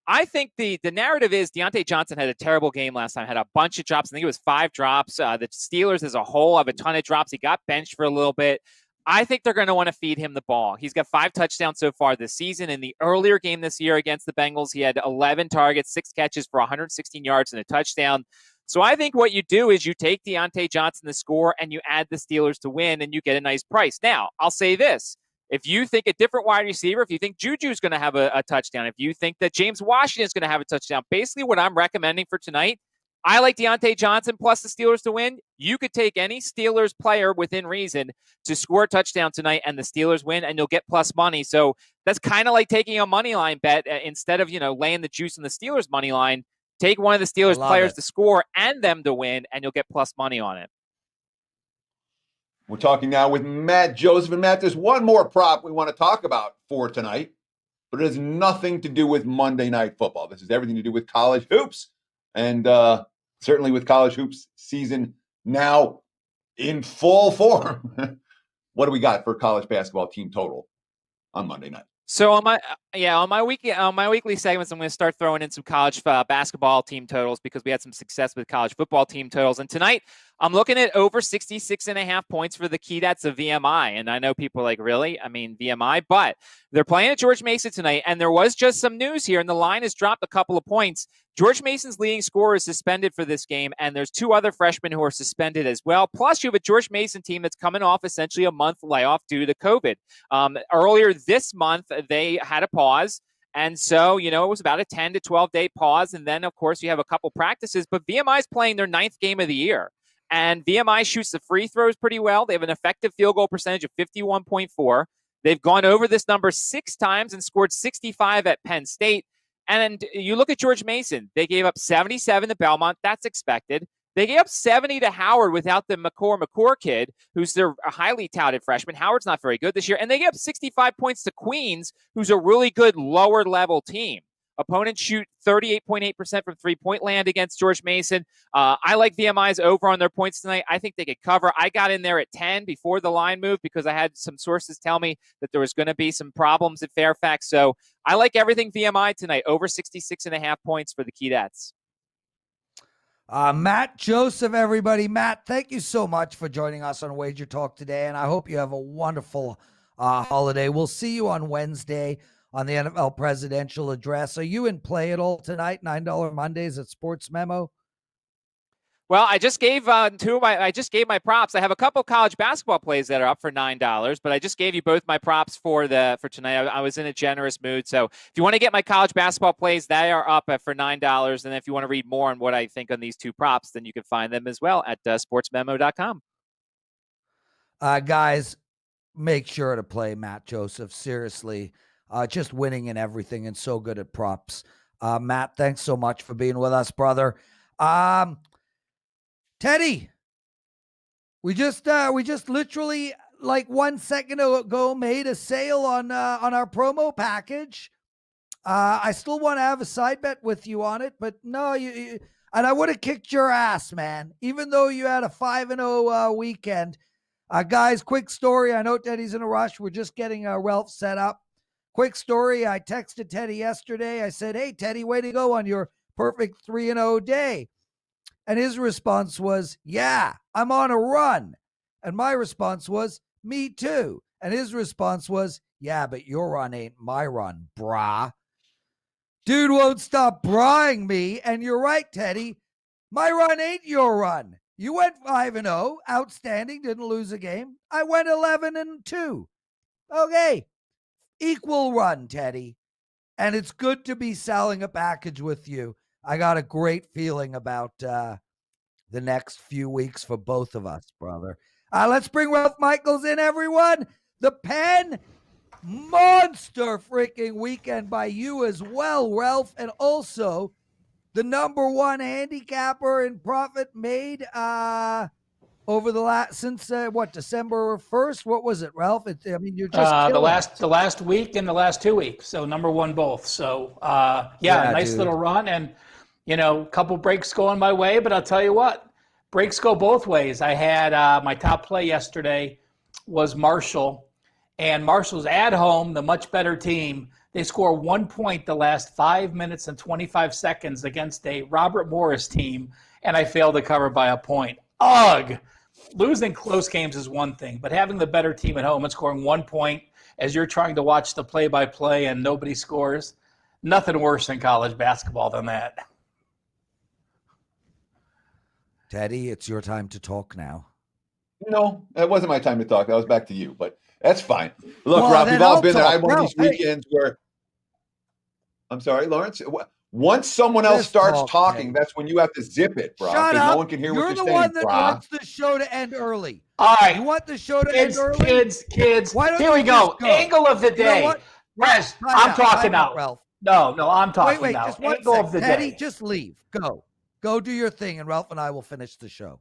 I think the narrative is Deontay Johnson had a terrible game last time, had a bunch of drops. I think it was 5 drops. The Steelers as a whole have a ton of drops. He got benched for a little bit. I think they're going to want to feed him the ball. He's got 5 touchdowns so far this season. In the earlier game this year against the Bengals, he had 11 targets, 6 catches for 116 yards and a touchdown. So I think what you do is you take Deontay Johnson to score and you add the Steelers to win and you get a nice price. Now, I'll say this. If you think a different wide receiver, if you think Juju's going to have a touchdown, if you think that James Washington is going to have a touchdown, basically what I'm recommending for tonight, I like Deontay Johnson plus the Steelers to win. You could take any Steelers player within reason to score a touchdown tonight and the Steelers win and you'll get plus money. So that's kind of like taking a money line bet instead of, laying the juice on the Steelers money line. Take one of the Steelers players to score and them to win and you'll get plus money on it. We're talking now with Matt Joseph. And Matt, there's one more prop we want to talk about for tonight, but it has nothing to do with Monday Night Football. This is everything to do with college hoops. And certainly with college hoops season now in full form. What do we got for college basketball team total on Monday night? So on my weekly segments, I'm going to start throwing in some college basketball team totals because we had some success with college football team totals. And tonight, I'm looking at over 66.5 points for the Keydets of VMI. And I know people are like, really? I mean, VMI, but they're playing at George Mason tonight. And there was just some news here, and the line has dropped a couple of points. George Mason's leading scorer is suspended for this game, and there's 2 other freshmen who are suspended as well. Plus, you have a George Mason team that's coming off essentially a month layoff due to COVID. Earlier this month, they had a pause. And so, it was about a 10 to 12-day pause. And then, of course, you have a couple practices. But VMI is playing their 9th game of the year. And VMI shoots the free throws pretty well. They have an effective field goal percentage of 51.4. They've gone over this number 6 times and scored 65 at Penn State. And you look at George Mason. They gave up 77 to Belmont. That's expected. They gave up 70 to Howard without the McCord kid, who's their highly touted freshman. Howard's not very good this year. And they gave up 65 points to Queens, who's a really good lower-level team. Opponents shoot 38.8% from three-point land against George Mason. I like VMI's over on their points tonight. I think they could cover. I got in there at 10 before the line moved because I had some sources tell me that there was going to be some problems at Fairfax. So I like everything VMI tonight, over 66.5 points for the Keydets. Matt Joseph, everybody. Matt, thank you so much for joining us on Wager Talk today, and I hope you have a wonderful holiday. We'll see you on Wednesday on the NFL presidential address. Are you in play at all tonight? $9 Mondays at Sports Memo? Well, I just gave my props. I have a couple college basketball plays that are up for $9, but I just gave you both my props for tonight. I was in a generous mood. So if you want to get my college basketball plays, they are up for $9. And if you want to read more on what I think on these 2 props, then you can find them as well at sportsmemo.com. Guys, make sure to play Matt Joseph. Seriously. Just winning in everything and so good at props. Matt, thanks so much for being with us, brother. Teddy, we just literally like 1 second ago made a sale on our promo package. I still want to have a side bet with you on it, but no, you and I would have kicked your ass, man. Even though you had a 5-0 weekend. Guys, quick story. I know Teddy's in a rush. We're just getting Ralph set up. Quick story, I texted Teddy yesterday. I said, hey, Teddy, way to go on your perfect 3-0 day. And his response was, yeah, I'm on a run. And my response was, me too. And his response was, yeah, but your run ain't my run, brah. Dude won't stop brahing me. And you're right, Teddy. My run ain't your run. You went 5-0, outstanding, didn't lose a game. I went 11-2. Okay, equal run, Teddy. And it's good to be selling a package with you. I got a great feeling about the next few weeks for both of us, brother. Let's bring Ralph Michaels in, everyone. The Pen monster freaking weekend by you as well, Ralph, and also the number one handicapper in profit made over the last since December 1st. What was it, Ralph? You're just the last week and the last 2 weeks. So number one both. So nice dude. Little run, and a couple breaks going my way. But I'll tell you what, breaks go both ways. I had my top play yesterday was Marshall, and Marshall's at home, the much better team. They score 1 point the last 5 minutes and 25 seconds against a Robert Morris team, and I failed to cover by a point. Ugh! Losing close games is one thing, but having the better team at home and scoring 1 point as you're trying to watch the play-by-play and nobody scores, nothing worse in college basketball than that. Teddy, it's your time to talk now. No, that wasn't my time to talk. That was back to you, but that's fine. Look, Ralph, we've all been there. I had one of these weekends where – I'm sorry, Lawrence. Once someone else starts talking, that's when you have to zip it, bro. Shut up. No one can hear what you're saying, You're the one that bro. wants the show to end early. All right. You want the show to end early? Kids. Here we go. Angle of the day. Prez, I'm talking now. Ralph. No, I'm talking wait, now. Just one Angle sec. of the Teddy, day. just leave. Go do your thing, and Ralph and I will finish the show.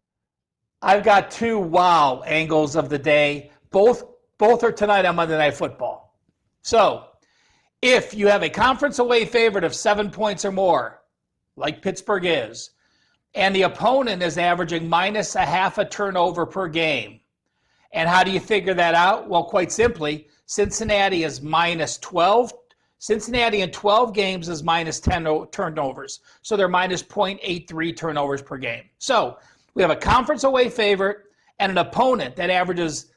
I've got two angles of the day. Both are tonight on Monday Night Football. So, if you have a conference away favorite of 7 points or more, like Pittsburgh is, and the opponent is averaging minus a half a turnover per game, and how do you figure that out? Well, quite simply, Cincinnati is minus 12. Cincinnati in 12 games is minus 10 turnovers. So they're minus 0.83 turnovers per game. So we have a conference away favorite and an opponent that averages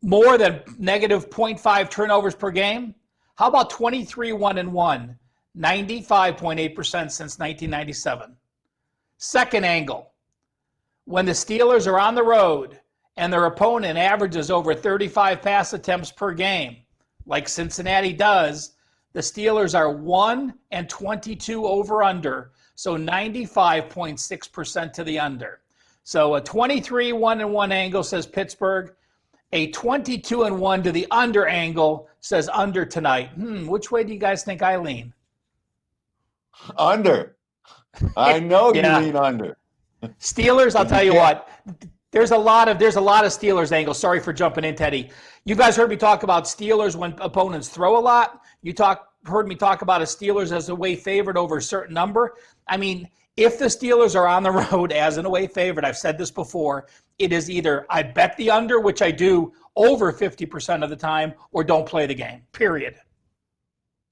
more than negative 0.5 turnovers per game. How about 23-1-1, 95.8% since 1997? Second angle, when the Steelers are on the road and their opponent averages over 35 pass attempts per game, like Cincinnati does, the Steelers are 1-22 over-under, so 95.6% to the under. So a 23-1-1 angle says Pittsburgh. A 22-1 to the under angle says under tonight. Which way do you guys think I lean? Under. I know you lean under. Steelers, I'll tell you what. There's a lot of Steelers angles. Sorry for jumping in, Teddy. You guys heard me talk about Steelers when opponents throw a lot. Heard me talk about a Steelers as a away favorite over a certain number. I mean, if the Steelers are on the road as an away favorite, I've said this before, it is either I bet the under, which I do over 50% of the time, or don't play the game, period.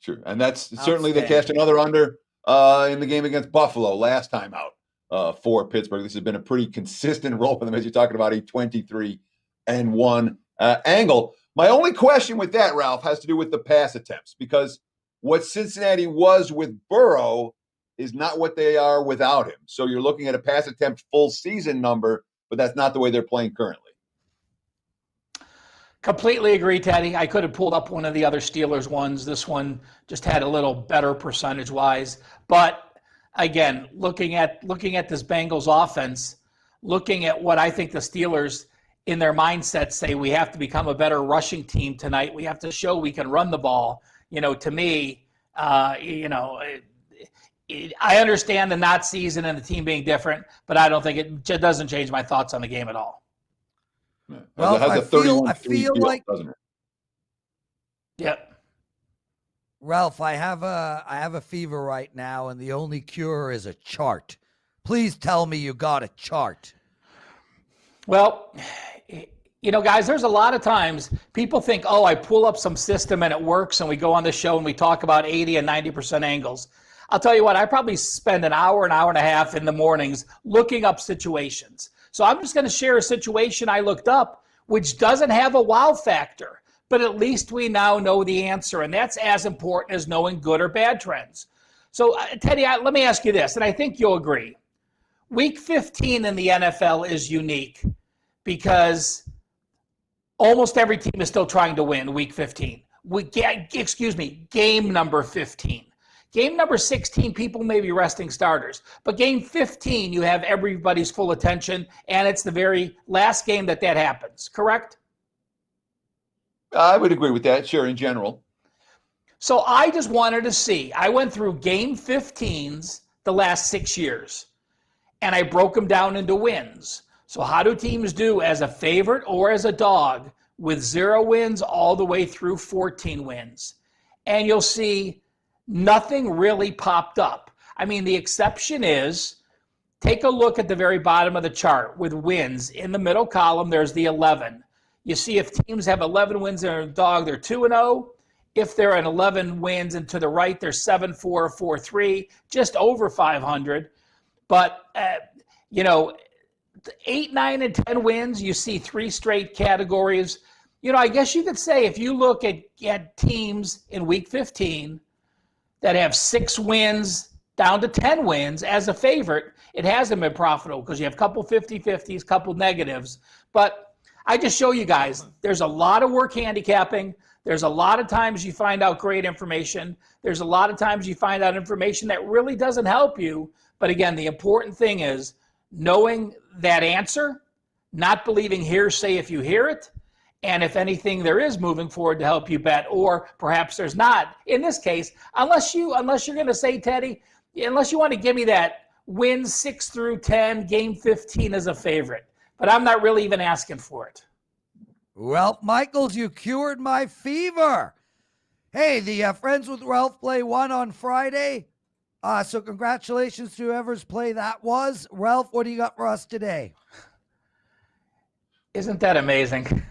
Sure. And that's certainly they cashed another under in the game against Buffalo last time out for Pittsburgh. This has been a pretty consistent role for them, as you're talking about a 23-1 angle. My only question with that, Ralph, has to do with the pass attempts, because what Cincinnati was with Burrow is not what they are without him. So you're looking at a pass attempt full season number, but that's not the way they're playing currently. Completely agree, Teddy. I could have pulled up one of the other Steelers ones. This one just had a little better percentage-wise. But again, looking at this Bengals offense, looking at what I think the Steelers in their mindset say, we have to become a better rushing team tonight. We have to show we can run the ball. To me, I understand the not season and the team being different, but I don't think it doesn't change my thoughts on the game at all. Well, I feel like, doesn't it? Yep. Ralph, I have a fever right now, and the only cure is a chart. Please tell me you got a chart. Well, guys, there's a lot of times people think, I pull up some system and it works, and we go on the show and we talk about 80 and 90% angles. I'll tell you what, I probably spend an hour and a half in the mornings looking up situations. So I'm just going to share a situation I looked up, which doesn't have a wow factor. but at least we now know the answer, and that's as important as knowing good or bad trends. So, Teddy, let me ask you this, and I think you'll agree. Week 15 in the NFL is unique because almost every team is still trying to win week 15. Game number 15. Game number 16, people may be resting starters. But game 15, you have everybody's full attention, and it's the very last game that happens, correct? I would agree with that, sure, in general. So I just wanted to see. I went through game 15s the last 6 years, and I broke them down into wins. So how do teams do as a favorite or as a dog with 0 wins all the way through 14 wins? And you'll see nothing really popped up. I mean, the exception is, take a look at the very bottom of the chart with wins. In the middle column, there's the 11. You see if teams have 11 wins and a dog, they're 2-0. If they're an 11 wins and to the right, they're 7-4, 4-3, just over 500. But, 8, 9, and 10 wins, you see 3 straight categories. I guess you could say if you look at teams in week 15 that have 6 wins down to 10 wins as a favorite, it hasn't been profitable because you have a couple 50-50s, couple negatives. But I just show you guys, there's a lot of work handicapping. There's a lot of times you find out great information. There's a lot of times you find out information that really doesn't help you. But again, the important thing is knowing that answer, not believing hearsay if you hear it, and if anything there is moving forward to help you bet, or perhaps there's not. In this case, unless you're going to say, Teddy, unless you want to give me that win 6 through 10, game 15 as a favorite. But I'm not really even asking for it. Ralph Michaels, you cured my fever. Hey, the Friends with Ralph play won on Friday. So congratulations to whoever's play that was. Ralph, what do you got for us today? Isn't that amazing?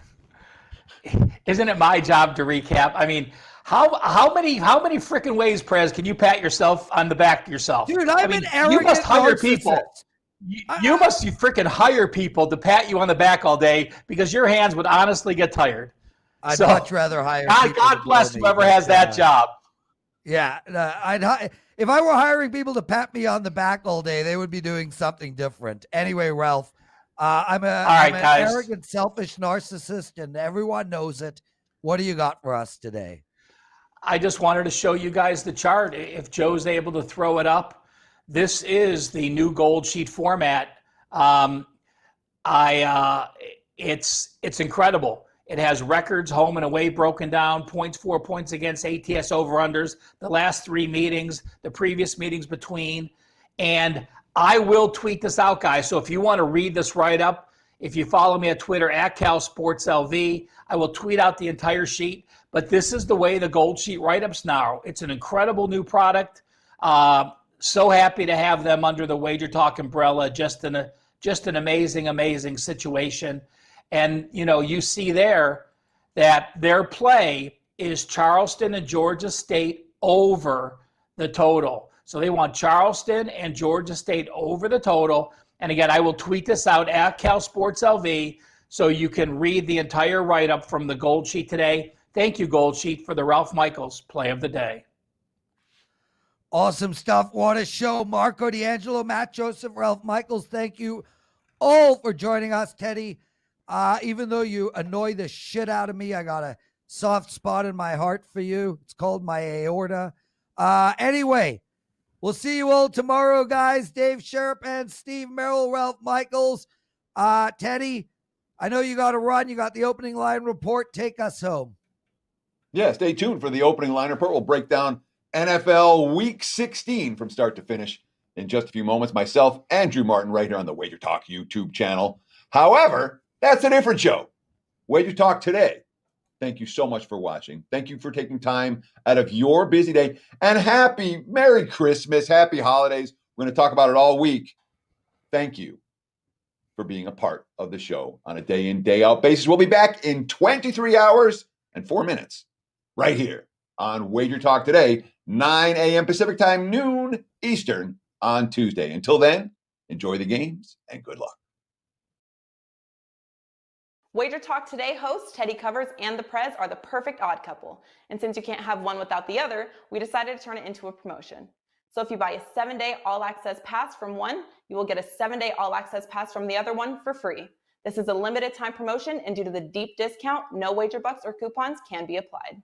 Isn't it my job to recap? I mean, how many freaking ways, Prez, can you pat yourself on the back yourself? Dude, an arrogant you must hire people. narcissist. You must freaking hire people to pat you on the back all day because your hands would honestly get tired. I'd much rather hire God bless whoever has that job. Yeah, if I were hiring people to pat me on the back all day, they would be doing something different. Anyway, Ralph, I'm an arrogant, selfish narcissist, and everyone knows it. What do you got for us today? I just wanted to show you guys the chart. If Joe's able to throw it up, this is the new gold sheet format. It's incredible. It has records, home and away broken down, points for, points against, ATS over-unders, the last 3 meetings, the previous meetings between. And I will tweet this out, guys. So if you want to read this write-up, if you follow me at Twitter, at CalSportsLV, I will tweet out the entire sheet. But this is the way the gold sheet write-ups now. It's an incredible new product. So happy to have them under the WagerTalk umbrella. Just an amazing, amazing situation. And, you see there that their play is Charleston and Georgia State over the total. So they want Charleston and Georgia State over the total. And again, I will tweet this out at CalSportsLV so you can read the entire write-up from the Gold Sheet today. Thank you, Gold Sheet, for the Ralph Michaels play of the day. Awesome stuff. What a show. Marco D'Angelo, Matt Joseph, Ralph Michaels, thank you all for joining us, Teddy. Even though you annoy the shit out of me, I got a soft spot in my heart for you. It's called my aorta. Anyway, we'll see you all tomorrow, guys. Dave Sharp and Steve Merrill, Ralph Michaels. Teddy, I know you got to run. You got the opening line report. Take us home. Yeah, stay tuned for the opening line report. We'll break down NFL Week 16 from start to finish in just a few moments. Myself, Andrew Martin, right here on the Wager Talk YouTube channel. However, that's a different show. Wager Talk Today. Thank you so much for watching. Thank you for taking time out of your busy day. And Merry Christmas, happy holidays. We're going to talk about it all week. Thank you for being a part of the show on a day in, day out basis. We'll be back in 23 hours and 4 minutes right here on Wager Talk Today, 9 a.m. Pacific time, noon Eastern on Tuesday. Until then, enjoy the games and good luck. WagerTalk Today hosts Teddy Covers and the Prez are the perfect odd couple. And since you can't have one without the other, we decided to turn it into a promotion. So if you buy a 7-day all-access pass from one, you will get a 7-day all-access pass from the other one for free. This is a limited time promotion, and due to the deep discount, no wager bucks or coupons can be applied.